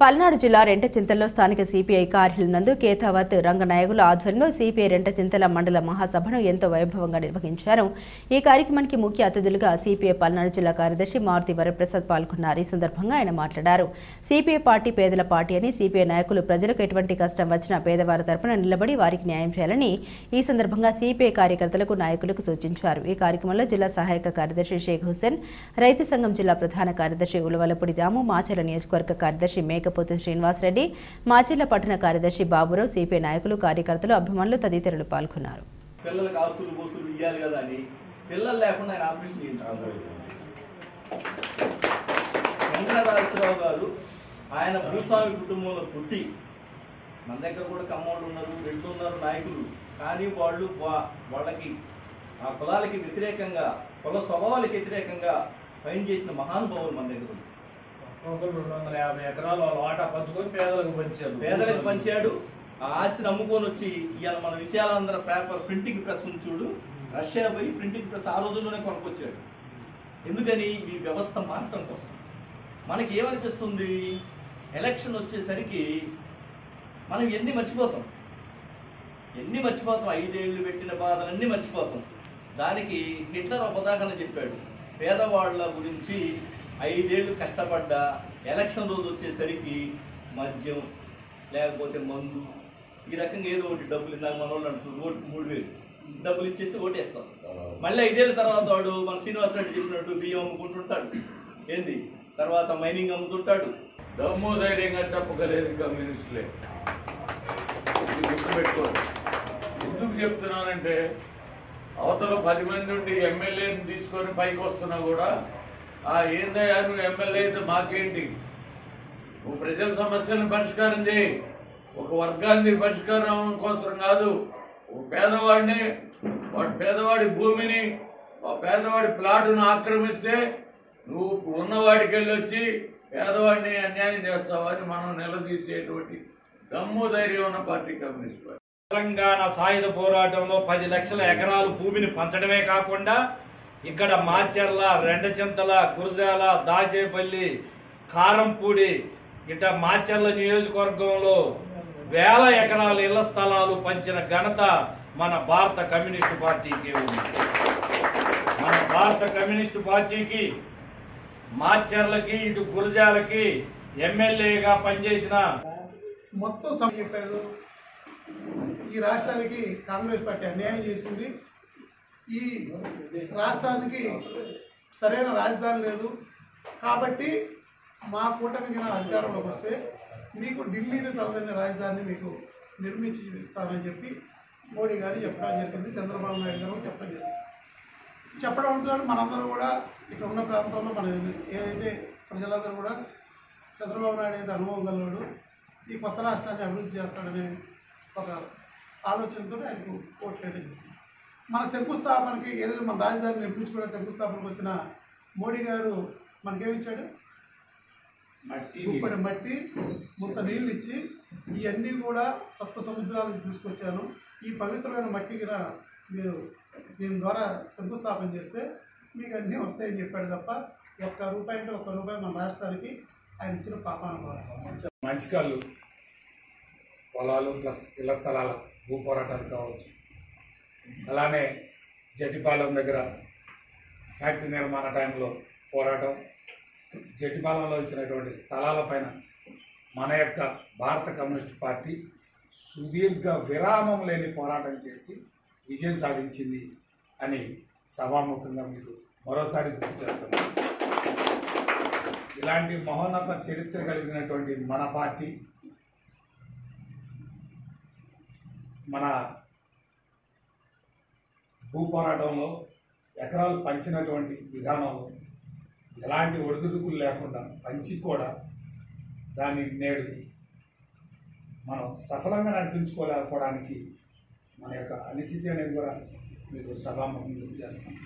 పల్నాడు జిల్లా రెంటచింతల్లో స్థానిక సిపిఐ కార్యాలయం నందు కేతావత్ రంగనాయకుల ఆధ్వర్యంలో సిపిఐ రెంటచింతల మండల మహాసభను ఎంతో వైభవంగా నిర్వహించారు. ఈ కార్యక్రమానికి ముఖ్య అతిథులుగా సిపిఐ పల్నాడు జిల్లా కార్యదర్శి మారుతి వరప్రసాద్ పాల్గొన్నారు. ఈ సందర్భంగా ఆయన మాట్లాడారు. సిపిఐ పార్టీ పేదల పార్టీ అని, సిపిఐ నాయకులు ప్రజలకు ఎటువంటి కష్టం వచ్చినా పేదవారి తరపున నిలబడి వారికి న్యాయం చేయాలని ఈ సందర్భంగా సిపిఐ కార్యకర్తలకు నాయకులకు సూచించారు. ఈ కార్యక్రమంలో జిల్లా సహాయక కార్యదర్శి షేక్ హుసేన్, రైతు సంఘం జిల్లా ప్రధాన కార్యదర్శి ఉలవలపూడి రాము, మాచర్ల నియోజకవర్గ కార్యదర్శి మేకపోతు శ్రీనివాస్ రెడ్డి, మాచర్ల పట్టణ కార్యదర్శి బాబురావు, సిపిఐ నాయకులు, కార్యకర్తలు, అభిమానులు తదితరులు పాల్గొన్నారు. పిల్లలకు ఆస్తులు బోసులు ఇయ్యాలి కదా అని పిల్లలు లేకుండా ఆయన ఆపరేషన్ చేయించారు. వెంకటరాజరావు గారు ఆయన భూస్వామి కుటుంబంలో పుట్టి, మన దగ్గర కూడా కమ్మోళ్ళు ఉన్నారు, రెండు ఉన్నారు నాయకులు, కానీ వాళ్ళకి ఆ కులాలకి వ్యతిరేకంగా, కుల స్వభావాలకు వ్యతిరేకంగా పైన చేసిన మహానుభావులు మన దగ్గర. 250 ఎకరాలు వాటా పంచుకొని పేదలకు పంచాడు. ఆ ఆస్తిని అమ్ముకొని వచ్చి ఇవాళ మన విషయాలందరూ పేపర్ ప్రింటింగ్ ప్రెస్ చూడు, రష్యా పోయి ప్రింటింగ్ ప్రెస్ ఆ రోజుల్లోనే కొనుక్కొచ్చాడు. ఎందుకని? ఈ వ్యవస్థ మారటం కోసం. మనకి ఏమనిపిస్తుంది, ఎలక్షన్ వచ్చేసరికి మనం ఎన్ని మర్చిపోతాం, 5 ఏళ్ళు పెట్టిన బాధలన్నీ మర్చిపోతాం. దానికి హిట్లర్ ఉపదాహరణ చెప్పాడు. పేదవాళ్ళ గురించి 5 ఏళ్ళు కష్టపడ్డా ఎలక్షన్ రోజు వచ్చేసరికి మద్యం లేకపోతే మందు ఈ రకంగా ఏదో ఒకటి డబ్బులు, ఇందాక మన వాళ్ళు అంటున్నారు ఓటు 3000 డబ్బులు ఇచ్చేస్తే ఓటేస్తాం. మళ్ళీ 5 ఏళ్ళ తర్వాత వాడు మన శ్రీనివాస్ రెడ్డి చెప్పినట్టు బియ్యం అమ్ముకుంటుంటాడు, ఏంది తర్వాత మైనింగ్ అమ్ముతుంటాడు. దమ్ము ధైర్యంగా చెప్పగలేదు కమ్యూనిస్టులే. గుర్తుపెట్టుకోండి. ఎందుకు చెప్తున్నానంటే, అవతల 10 మంది ఉండి ఎమ్మెల్యేని తీసుకొని పైకి వస్తున్నా కూడా ఏందయ్యా నువ్వు ఎమ్మెల్యే అయితే మాకేంటి, నువ్వు ప్రజల సమస్యలను పరిష్కారం చేయి, ఒక వర్గాన్ని పరిష్కారం కోసం కాదు, ఒక పేదవాడిని, పేదవాడి భూమిని, పేదవాడి ప్లాటును ఆక్రమిస్తే నువ్వు ఉన్నవాడికి వెళ్ళి వచ్చి పేదవాడిని అన్యాయం చేస్తావని మనం నిలదీసేటువంటి దమ్ము ధైర్యం ఉన్న పార్టీ కమ్యూనిస్ట్ పార్టీ. తెలంగాణ సాయుధ పోరాటంలో 10 లక్షల ఎకరాలు భూమిని పంచడమే కాకుండా ఇక్కడ మాచర్ల, రెంటచింతల, గురజాల, దాసేపల్లి, కారంపూడి ఇట్లా మాచర్ల నియోజకవర్గంలో 1000 ఎకరాల ఇళ్ల స్థలాలు పంచిన ఘనత మన భారత కమ్యూనిస్టు పార్టీకి ఉంది. మన భారత కమ్యూనిస్టు పార్టీకి మాచర్లకి, ఇటు గురజాలకి ఎమ్మెల్యేగా పనిచేసిన మొత్తం చెప్పారు. ఈ రాష్ట్రానికి కాంగ్రెస్ పార్టీ అన్యాయం చేసింది. ఈ రాష్ట్రానికి సరైన రాజధాని లేదు కాబట్టి మా కూటమికి అధికారంలోకి వస్తే మీకు ఢిల్లీని తలదన్న రాజధానిని మీకు నిర్మించి ఇస్తామని చెప్పి మోడీ గారు చెప్పడం జరిగింది. చంద్రబాబు నాయుడు గారు చెప్పడం జరిగింది. చెప్పడంతో మనందరూ కూడా ఇక్కడ ఉన్న ప్రాంతంలో మన ఏదైతే ప్రజలందరూ కూడా చంద్రబాబు నాయుడు అయితే అనుభవం గలవాడు, ఈ కొత్త రాష్ట్రాన్ని అభివృద్ధి చేస్తాడనే ఒక ఆలోచనతో ఆయనకు ఓట్లేదు. మన శంకుస్థాపనకి ఏదైతే మన రాజధాని నిర్మించుకునే శంకుస్థాపనకు వచ్చిన మోడీ గారు మనకేమిచ్చాడు? గుప్పడి మట్టి, ముత్త నీళ్ళు ఇచ్చి ఇవన్నీ కూడా సప్త సముద్రాల నుంచి తీసుకొచ్చాను, ఈ పవిత్రమైన మట్టికి మీరు దీని ద్వారా శంకుస్థాపన చేస్తే మీకు అన్నీ వస్తాయని చెప్పాడు తప్ప ఒక్క రూపాయి అంటే ఒక్క రూపాయి మన రాష్ట్రానికి ఆయన ఇచ్చిన పాపాన. మంచికల్లు పొలాలు ప్లస్ ఇళ్ల స్థలాల భూ పోరాటాలు కావచ్చు, అలానే జటిపాలెం దగ్గర ఫ్యాక్టరీ నిర్మాణ టైంలో పోరాటం, జటిపాలెంలో ఇచ్చినటువంటి స్థలాలపైన మన యొక్క భారత కమ్యూనిస్ట్ పార్టీ సుదీర్ఘ విరామం లేని పోరాటం చేసి విజయం సాధించింది అని సభాముఖంగా మీకు మరోసారి గుర్తు చేస్తున్నాను. ఇలాంటి మహోన్నత చరిత్ర కలిగినటువంటి మన పార్టీ మన భూ పోరాటంలో ఎకరాలు పంచినటువంటి విధానంలో ఎలాంటి ఒడిదుడుకులు లేకుండా పంచి కూడా దాన్ని నేడు మనం సఫలంగా నడిపించుకోలేకపోవడానికి మన యొక్క అనిశ్చితి అనేది కూడా మీకు సభాముఖంగా చేస్తాం.